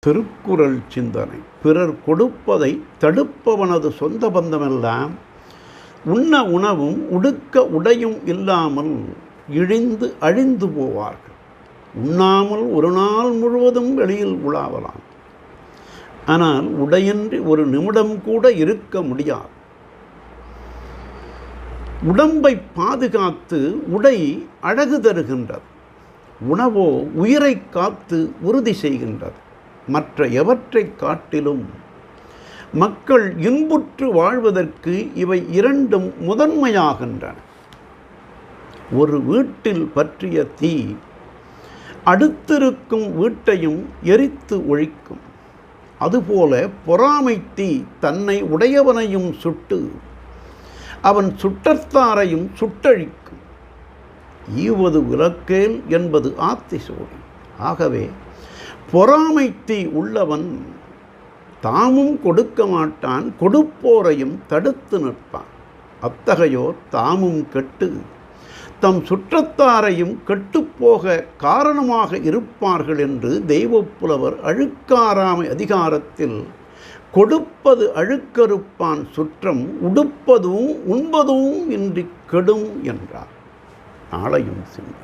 திருக்குறள் சிந்தனை. பிறர் கொடுப்பதை தடுப்பவனது சொந்த பந்தமெல்லாம் உண்ண உணவும் உடுக்க உடையும் இல்லாமல் இழிந்து அழிந்து போவார்கள். உண்ணாமல் ஒரு நாள் முழுவதும் வெளியில் உலாவலாம், ஆனால் உடையின்றி ஒரு நிமிடம் கூட இருக்க முடியாது. உடம்பை பாதுகாத்து உடை அழகு தருகின்றது, உணவோ உயிரை காத்து உறுதி செய்கின்றது. மற்ற எவற்றை காட்டிலும் மக்கள் இன்புற்று வாழ்வதற்கு இவை இரண்டும் முதன்மையாகின்றன. ஒரு வீட்டில் பற்றிய தீ அடுத்திருக்கும் வீட்டையும் எரித்து ஒழிக்கும். அதுபோல பொறாமை தீ தன்னை உடையவனையும் சுட்டு அவன் சுற்றத்தாரையும் சுட்டழிக்கும். ஈவது விலக்கேல் என்பது ஆத்திசூடி. ஆகவே பொறாமை தீ உள்ளவன் தாமும் கொடுக்க மாட்டான், கொடுப்போரையும் தடுத்து நிற்பான். அத்தகையோர் தாமும் கெட்டு தம் சுற்றத்தாரையும் கெட்டுப்போக காரணமாக இருப்பார்கள் என்று தெய்வப்புலவர் அழுக்காராமை அதிகாரத்தில் கொடுப்பது அழுக்கறுப்பான் சுற்றம் உடுப்பதும் உண்பதும் இன்றி கெடும் என்றார். நாளையும் சிந்தை.